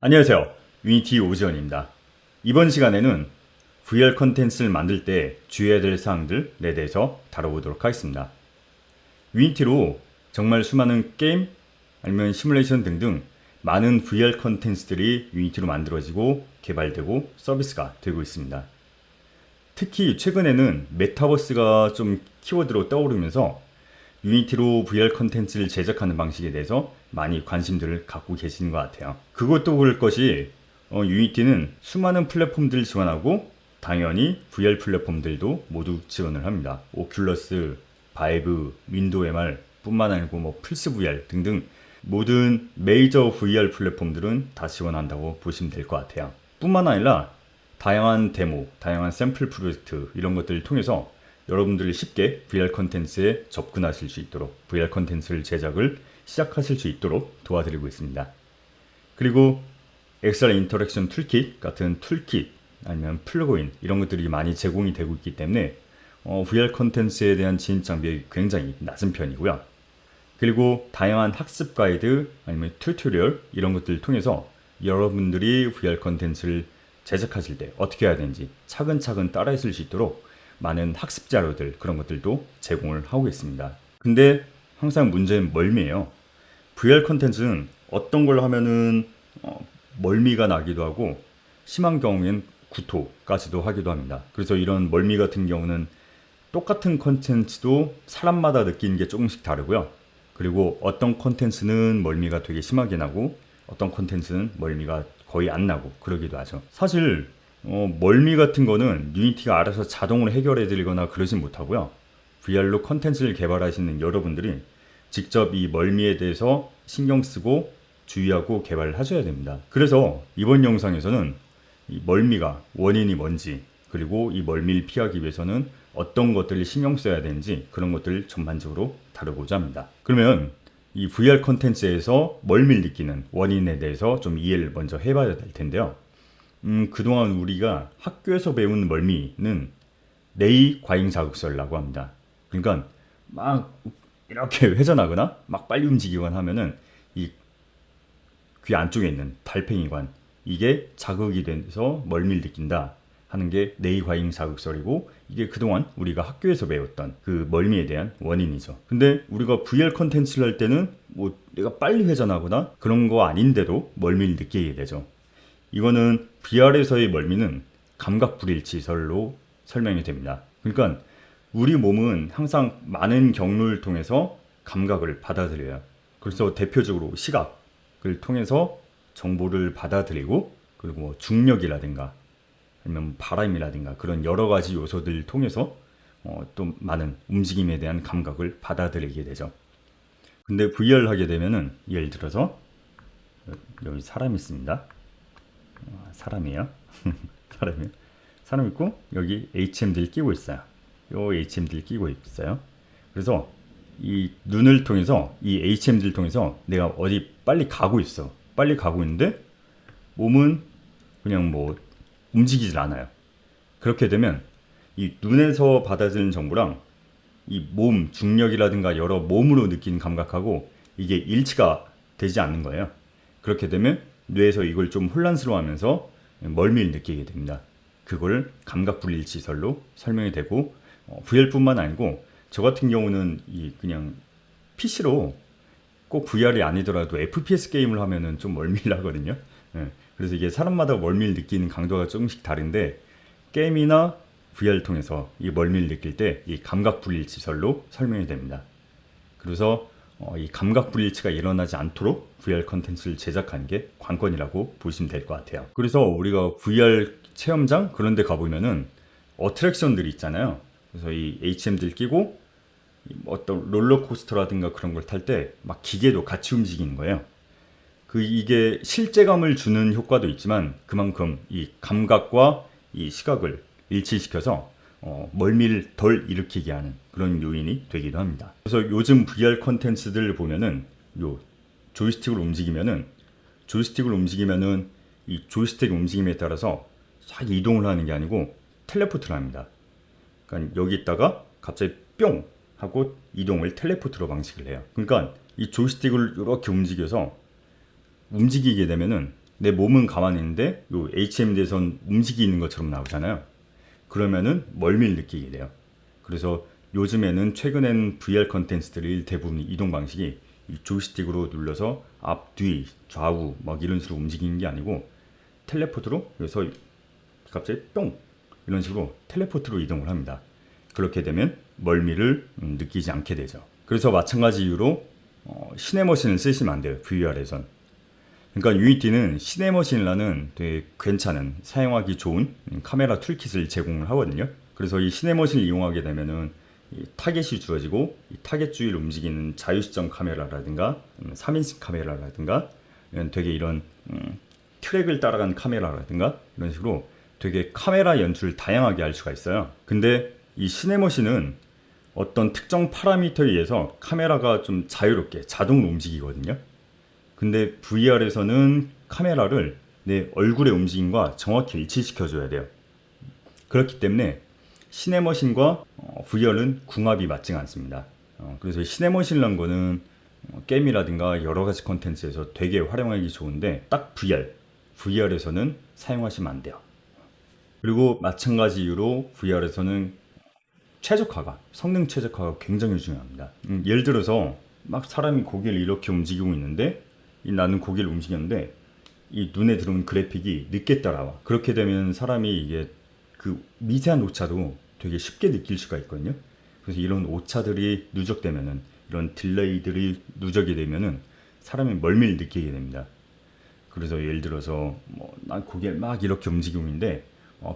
안녕하세요. 유니티 오지원입니다. 이번 시간에는 VR 컨텐츠를 만들 때 주의해야 될 사항들에 대해서 다뤄보도록 하겠습니다. 유니티로 정말 수많은 게임 아니면 시뮬레이션 등등 많은 VR 컨텐츠들이 유니티로 만들어지고 개발되고 서비스가 되고 있습니다. 특히 최근에는 메타버스가 좀 키워드로 떠오르면서 유니티로 VR 컨텐츠를 제작하는 방식에 대해서 많이 관심들을 갖고 계시는 것 같아요. 그것도 그럴 것이 유니티는 수많은 플랫폼들을 지원하고 당연히 VR 플랫폼들도 모두 지원을 합니다. 오큘러스, 바이브, 윈도우 MR 뿐만 아니고 플스 VR 등등 모든 메이저 VR 플랫폼들은 다 지원한다고 보시면 될 것 같아요. 뿐만 아니라 다양한 데모, 다양한 샘플 프로젝트 이런 것들을 통해서 여러분들이 쉽게 VR 컨텐츠에 접근하실 수 있도록 VR 컨텐츠를 제작을 시작하실 수 있도록 도와드리고 있습니다. 그리고 XR 인터랙션 툴킷 같은 툴킷 아니면 플러그인 이런 것들이 많이 제공이 되고 있기 때문에 VR 컨텐츠에 대한 진입 장벽이 굉장히 낮은 편이고요. 그리고 다양한 학습 가이드 아니면 튜토리얼 이런 것들을 통해서 여러분들이 VR 컨텐츠를 제작하실 때 어떻게 해야 되는지 차근차근 따라하실 수 있도록 많은 학습 자료들 그런 것들도 제공을 하고 있습니다. 근데 항상 문제는 멀미예요. VR 컨텐츠는 어떤 걸 하면은 멀미가 나기도 하고 심한 경우엔 구토까지도 하기도 합니다. 그래서 이런 멀미 같은 경우는 똑같은 컨텐츠도 사람마다 느끼는 게 조금씩 다르고요. 그리고 어떤 컨텐츠는 멀미가 되게 심하게 나고 어떤 컨텐츠는 멀미가 거의 안 나고 그러기도 하죠. 사실 멀미 같은 거는 유니티가 알아서 자동으로 해결해 드리거나 그러진 못하고요. VR로 컨텐츠를 개발하시는 여러분들이 직접 이 멀미에 대해서 신경 쓰고 주의하고 개발을 하셔야 됩니다. 그래서 이번 영상에서는 이 멀미가 원인이 뭔지 그리고 이 멀미를 피하기 위해서는 어떤 것들을 신경 써야 되는지 그런 것들을 전반적으로 다루고자 합니다. 그러면 이 VR 컨텐츠에서 멀미를 느끼는 원인에 대해서 좀 이해를 먼저 해봐야 될 텐데요. 그동안 우리가 학교에서 배운 멀미는 뇌의 과잉 자극설이라고 합니다. 그러니까 막 이렇게 회전하거나 막 빨리 움직이거나 하면은 이 귀 안쪽에 있는 달팽이관 이게 자극이 돼서 멀미를 느낀다 하는 게 뇌의 과잉 자극설이고 이게 그동안 우리가 학교에서 배웠던 그 멀미에 대한 원인이죠. 근데 우리가 VR 컨텐츠를 할 때는 내가 빨리 회전하거나 그런 거 아닌데도 멀미를 느끼게 되죠. 이거는 VR에서의 멀미는 감각 불일치설로 설명이 됩니다. 그러니까 우리 몸은 항상 많은 경로를 통해서 감각을 받아들여요. 그래서 대표적으로 시각을 통해서 정보를 받아들이고 그리고 중력이라든가 아니면 바람이라든가 그런 여러 가지 요소들을 통해서 또 많은 움직임에 대한 감각을 받아들이게 되죠. 근데 VR 하게 되면은 예를 들어서 여기 사람이 있습니다. 사람이에요. 사람 있고 여기 HMD를 끼고 있어요. 요 HMD를 끼고 있어요. 그래서 이 눈을 통해서 이 HMD를 통해서 내가 어디 빨리 가고 있어. 빨리 가고 있는데 몸은 그냥 움직이질 않아요. 그렇게 되면 이 눈에서 받아들이는 정보랑 이 몸 중력이라든가 여러 몸으로 느끼는 감각하고 이게 일치가 되지 않는 거예요. 그렇게 되면 뇌에서 이걸 좀 혼란스러워하면서 멀미를 느끼게 됩니다. 그걸 감각불일치설로 설명이 되고 VR뿐만 아니고 저 같은 경우는 그냥 PC로 꼭 VR이 아니더라도 FPS 게임을 하면은 좀 멀미를 하거든요. 그래서 이게 사람마다 멀미를 느끼는 강도가 조금씩 다른데 게임이나 VR을 통해서 이 멀미를 느낄 때 이 감각불일치설로 설명이 됩니다. 그래서 이 감각불일치가 일어나지 않도록 VR 컨텐츠를 제작한 게 관건이라고 보시면 될 것 같아요. 그래서 우리가 VR 체험장 그런 데 가보면은 어트랙션들이 있잖아요. 그래서 이 HMD를 끼고 어떤 롤러코스터라든가 그런 걸 탈 때 막 기계도 같이 움직이는 거예요. 이게 실제감을 주는 효과도 있지만 그만큼 이 감각과 이 시각을 일치시켜서 멀미를 덜 일으키게 하는 그런 요인이 되기도 합니다. 그래서 요즘 VR 컨텐츠들 보면은 요 조이스틱을 움직이면은 이 조이스틱 움직임에 따라서 싹 이동을 하는 게 아니고 텔레포트를 합니다. 그러니까 여기 있다가 갑자기 뿅 하고 이동을 텔레포트로 방식을 해요. 그러니까 이 조이스틱을 이렇게 움직여서 움직이게 되면은 내 몸은 가만히 있는데 요 HMD에선 움직이는 것처럼 나오잖아요. 그러면은 멀미를 느끼게 돼요. 그래서 요즘에는 최근엔 VR 컨텐츠들이 대부분 이동 방식이 이 조이스틱으로 눌러서 앞, 뒤, 좌우 막 이런 식으로 움직이는 게 아니고 텔레포트로 그래서 갑자기 뿅 이런 식으로 텔레포트로 이동을 합니다. 그렇게 되면 멀미를 느끼지 않게 되죠. 그래서 마찬가지 이유로 시네머신을 쓰시면 안 돼요. VR에선. 그러니까 유니티는 시네머신이라는 되게 괜찮은 사용하기 좋은 카메라 툴킷을 제공을 하거든요. 그래서 이 시네머신을 이용하게 되면은 이 타겟이 주어지고 이 타겟 주위를 움직이는 자유시점 카메라라든가 3인칭 카메라라든가 되게 이런 트랙을 따라간 카메라라든가 이런 식으로 되게 카메라 연출을 다양하게 할 수가 있어요. 근데 이 시네머신은 어떤 특정 파라미터에 의해서 카메라가 좀 자유롭게 자동으로 움직이거든요. 근데 VR에서는 카메라를 내 얼굴의 움직임과 정확히 일치시켜줘야 돼요. 그렇기 때문에 시네머신과 VR은 궁합이 맞지가 않습니다. 그래서 시네머신이라는 거는 게임이라든가 여러 가지 콘텐츠에서 되게 활용하기 좋은데 딱 VR에서는 사용하시면 안 돼요. 그리고 마찬가지 이유로 VR에서는 성능 최적화가 굉장히 중요합니다. 예를 들어서 막 사람이 고개를 이렇게 움직이고 있는데 나는 고개를 움직였는데 이 눈에 들어오는 그래픽이 늦게 따라와. 그렇게 되면 사람이 이게 그 미세한 오차도 되게 쉽게 느낄 수가 있거든요. 그래서 이런 오차들이 누적되면은 이런 딜레이들이 누적이 되면은 사람이 멀미를 느끼게 됩니다. 그래서 예를 들어서 난 고개를 막 이렇게 움직이고 있는데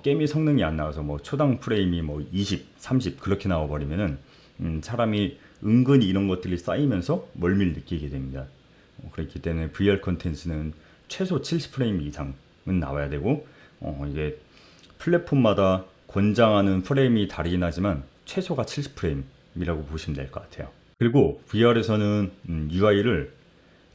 게임이 성능이 안 나와서 초당 프레임이 20, 30 그렇게 나와버리면은 사람이 은근히 이런 것들이 쌓이면서 멀미를 느끼게 됩니다. 그렇기 때문에 VR 컨텐츠는 최소 70프레임 이상은 나와야 되고 이게 플랫폼마다 권장하는 프레임이 다르긴 하지만 최소가 70프레임이라고 보시면 될 것 같아요. 그리고 VR에서는 UI를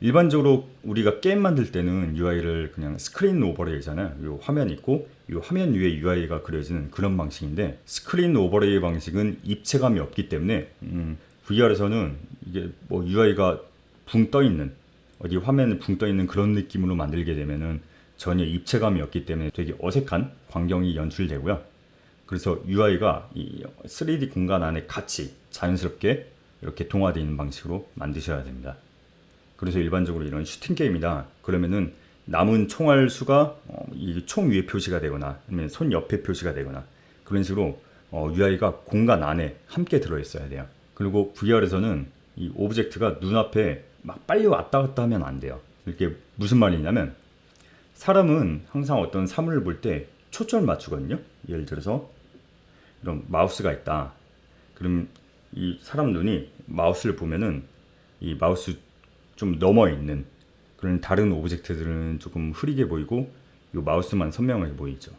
일반적으로 우리가 게임 만들 때는 UI를 그냥 스크린 오버레이잖아요. 요 화면 있고 요 화면 위에 UI가 그려지는 그런 방식인데 스크린 오버레이 방식은 입체감이 없기 때문에 VR에서는 이게 UI가 붕 떠 있는 어디 화면에 붕 떠 있는 그런 느낌으로 만들게 되면은 전혀 입체감이 없기 때문에 되게 어색한 광경이 연출되고요. 그래서 UI가 이 3D 공간 안에 같이 자연스럽게 이렇게 동화되어 있는 방식으로 만드셔야 됩니다. 그래서 일반적으로 이런 슈팅 게임이다 그러면은 남은 총알 수가 이 총 위에 표시가 되거나 아니면 손 옆에 표시가 되거나 그런 식으로 UI가 공간 안에 함께 들어있어야 돼요. 그리고 VR에서는 이 오브젝트가 눈앞에 막 빨리 왔다 갔다 하면 안 돼요. 이게 무슨 말이냐면 사람은 항상 어떤 사물을 볼 때 초점을 맞추거든요. 예를 들어서 이런 마우스가 있다. 그럼 이 사람 눈이 마우스를 보면은 이 마우스 좀 넘어 있는 그런 다른 오브젝트들은 조금 흐리게 보이고 이 마우스만 선명하게 보이죠.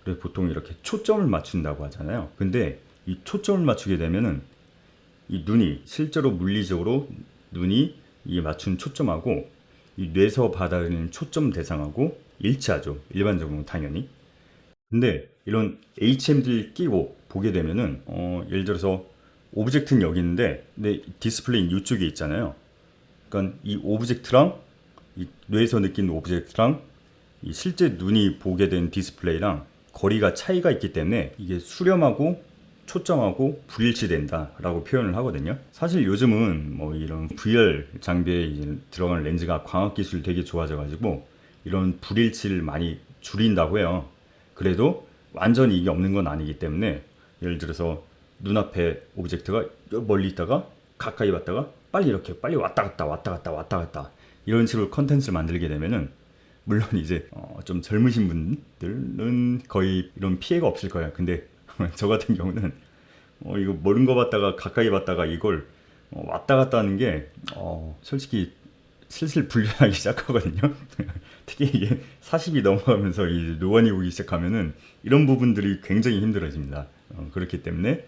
그래서 보통 이렇게 초점을 맞춘다고 하잖아요. 근데 이 초점을 맞추게 되면은 이 눈이 실제로 물리적으로 눈이 이 맞춘 초점하고 이 뇌에서 받아들이는 초점 대상하고 일치하죠. 일반적으로 당연히. 근데 이런 HMD를 끼고 보게 되면은 예를 들어서 오브젝트는 여기 있는데 내 디스플레이는 이쪽에 있잖아요. 그러니까 이 오브젝트랑 이 뇌에서 느끼는 오브젝트랑 이 실제 눈이 보게 된 디스플레이랑 거리가 차이가 있기 때문에 이게 수렴하고 초점하고 불일치된다라고 표현을 하거든요. 사실 요즘은 이런 VR 장비에 이제 들어가는 렌즈가 광학 기술이 되게 좋아져가지고 이런 불일치를 많이 줄인다고 해요. 그래도 완전히 이게 없는 건 아니기 때문에 예를 들어서 눈앞에 오브젝트가 멀리 있다가 가까이 왔다가 빨리 왔다 갔다 이런 식으로 컨텐츠를 만들게 되면은 물론 이제 좀 젊으신 분들은 거의 이런 피해가 없을 거예요. 근데 저 같은 경우는 이거 멀은 거 봤다가 가까이 봤다가 이걸 왔다 갔다 하는 게 솔직히 슬슬 불편하기 시작하거든요. 특히 이게 40이 넘어가면서 이 노안이 오기 시작하면은 이런 부분들이 굉장히 힘들어집니다. 그렇기 때문에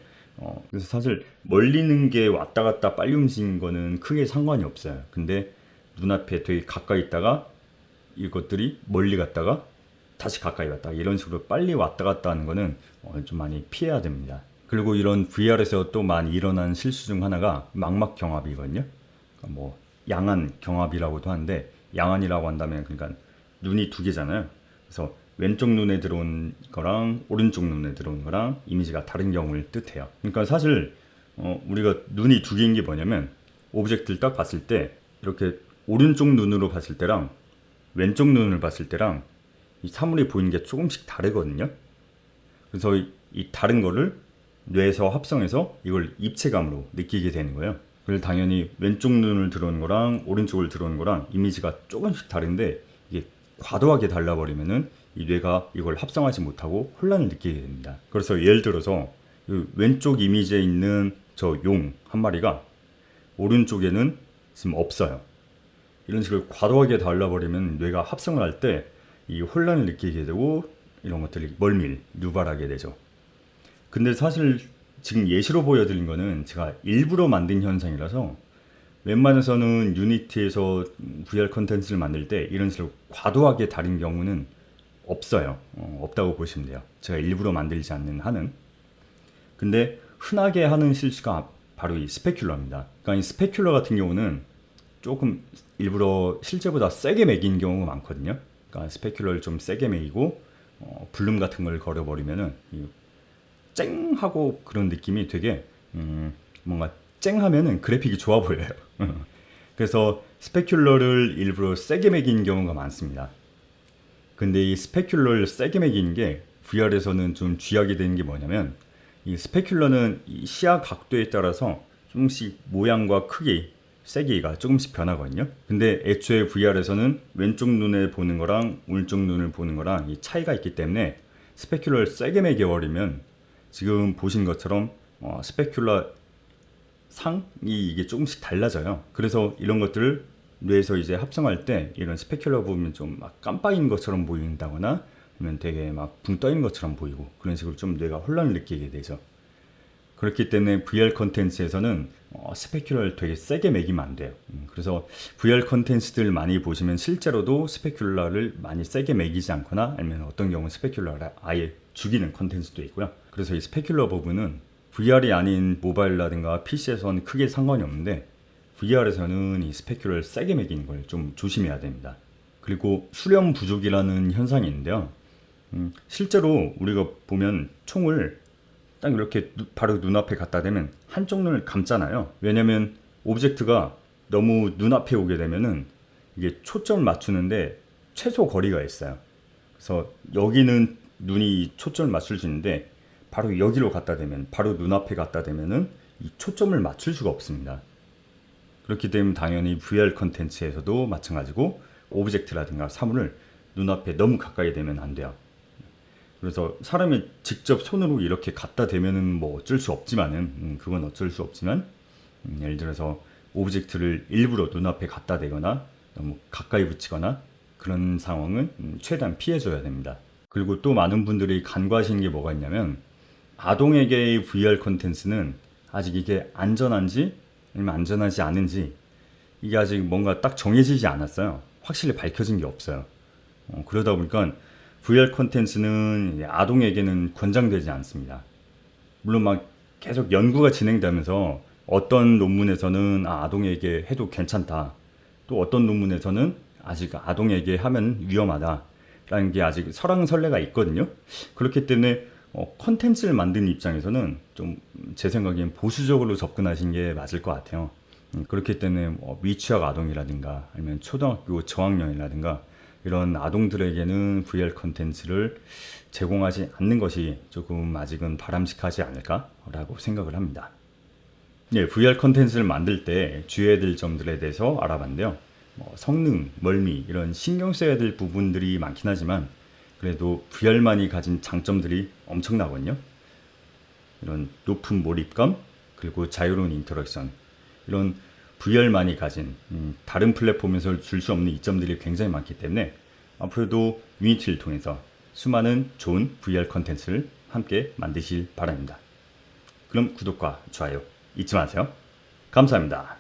그래서 사실 멀리 있는 게 왔다 갔다 빨리 움직이는 거는 크게 상관이 없어요. 근데 눈앞에 되게 가까이 있다가 이것들이 멀리 갔다가 다시 가까이 왔다 이런 식으로 빨리 왔다 갔다 하는 거는 좀 많이 피해야 됩니다. 그리고 이런 VR에서 또 많이 일어난 실수 중 하나가 망막 경합이거든요. 그러니까 양안 경합이라고도 하는데 양안이라고 한다면 그러니까 눈이 두 개잖아요. 그래서 왼쪽 눈에 들어온 거랑 오른쪽 눈에 들어온 거랑 이미지가 다른 경우를 뜻해요. 그러니까 사실 우리가 눈이 두 개인 게 뭐냐면 오브젝트를 딱 봤을 때 이렇게 오른쪽 눈으로 봤을 때랑 왼쪽 눈을 봤을 때랑 이 사물이 보이는 게 조금씩 다르거든요. 그래서 이 다른 거를 뇌에서 합성해서 이걸 입체감으로 느끼게 되는 거예요. 그래서 당연히 왼쪽 눈을 들어오는 거랑 오른쪽을 들어오는 거랑 이미지가 조금씩 다른데 이게 과도하게 달라버리면은 이 뇌가 이걸 합성하지 못하고 혼란을 느끼게 됩니다. 그래서 예를 들어서 왼쪽 이미지에 있는 저 용 한 마리가 오른쪽에는 지금 없어요. 이런 식으로 과도하게 달라버리면 뇌가 합성을 할 때 이 혼란을 느끼게 되고 이런 것들이 멀밀, 누발하게 되죠. 근데 사실 지금 예시로 보여드린 거는 제가 일부러 만든 현상이라서 웬만해서는 유니티에서 VR 컨텐츠를 만들 때 이런 식으로 과도하게 다른 경우는 없어요. 없다고 보시면 돼요. 제가 일부러 만들지 않는 한은. 근데 흔하게 하는 실수가 바로 이 스페큘러입니다. 그러니까 이 스페큘러 같은 경우는 조금 일부러 실제보다 세게 매긴 경우가 많거든요. 그러니까 스페큘러를 좀 세게 매이고 블룸 같은 걸 걸어버리면은 쨍하고 그런 느낌이 되게 뭔가 쨍하면은 그래픽이 좋아 보여요. 그래서 스페큘러를 일부러 세게 매긴 경우가 많습니다. 근데 이 스페큘러를 세게 매기는 게 VR에서는 좀 주의하게 되는 게 뭐냐면 이 스페큘러는 이 시야 각도에 따라서 조금씩 모양과 크기, 세기가 조금씩 변하거든요. 근데 애초에 VR에서는 왼쪽 눈에 보는 거랑 오른쪽 눈을 보는 거랑 이 차이가 있기 때문에 스페큘러를 세게 매겨버리면 지금 보신 것처럼 스페큘러 상이 이게 조금씩 달라져요. 그래서 이런 것들을 뇌에서 이제 합성할 때 이런 스페큘러 부분이 좀 막 깜빡인 것처럼 보인다거나 아니면 되게 막 붕 떠있는 것처럼 보이고 그런 식으로 좀 뇌가 혼란을 느끼게 되죠. 그렇기 때문에 VR 컨텐츠에서는 스페큘러를 되게 세게 매기면 안 돼요. 그래서 VR 컨텐츠들 많이 보시면 실제로도 스페큘러를 많이 세게 매기지 않거나 아니면 어떤 경우는 스페큘러를 아예 죽이는 컨텐츠도 있고요. 그래서 이 스페큘러 부분은 VR이 아닌 모바일이라든가 PC에서는 크게 상관이 없는데 VR에서는 이 스페큘러를 세게 매기는 걸 좀 조심해야 됩니다. 그리고 수렴 부족이라는 현상이 있는데요. 실제로 우리가 보면 총을 딱 이렇게 바로 눈앞에 갖다 대면 한쪽 눈을 감잖아요. 왜냐면 오브젝트가 너무 눈앞에 오게 되면은 이게 초점을 맞추는데 최소 거리가 있어요. 그래서 여기는 눈이 초점을 맞출 수 있는데 바로 여기로 갖다 대면, 바로 눈앞에 갖다 대면은 이 초점을 맞출 수가 없습니다. 그렇기 때문에 당연히 VR 컨텐츠에서도 마찬가지고 오브젝트라든가 사물을 눈앞에 너무 가까이 대면 안 돼요. 그래서 사람이 직접 손으로 이렇게 갖다 대면은 뭐 어쩔 수 없지만은 그건 어쩔 수 없지만 예를 들어서 오브젝트를 일부러 눈앞에 갖다 대거나 너무 가까이 붙이거나 그런 상황은 최대한 피해줘야 됩니다. 그리고 또 많은 분들이 간과하시는 게 뭐가 있냐면 아동에게의 VR 콘텐츠는 아직 이게 안전한지 아니면 안전하지 않은지 이게 아직 뭔가 딱 정해지지 않았어요. 확실히 밝혀진 게 없어요. 그러다 보니까 VR 콘텐츠는 아동에게는 권장되지 않습니다. 물론 막 계속 연구가 진행되면서 어떤 논문에서는 아동에게 해도 괜찮다. 또 어떤 논문에서는 아직 아동에게 하면 위험하다라는 게 아직 설왕설래가 있거든요. 그렇기 때문에 콘텐츠를 만드는 입장에서는 좀 제 생각엔 보수적으로 접근하신 게 맞을 것 같아요. 그렇기 때문에 미취학 아동이라든가 아니면 초등학교 저학년이라든가 이런 아동들에게는 VR 콘텐츠를 제공하지 않는 것이 조금 아직은 바람직하지 않을까라고 생각을 합니다. 네, VR 콘텐츠를 만들 때 주의해야 될 점들에 대해서 알아봤는데요. 성능, 멀미 이런 신경 써야 될 부분들이 많긴 하지만 그래도 VR만이 가진 장점들이 엄청나거든요. 이런 높은 몰입감 그리고 자유로운 인터랙션 이런 VR만이 가진 다른 플랫폼에서 줄 수 없는 이점들이 굉장히 많기 때문에 앞으로도 유니티를 통해서 수많은 좋은 VR 컨텐츠를 함께 만드실 바랍니다. 그럼 구독과 좋아요 잊지 마세요. 감사합니다.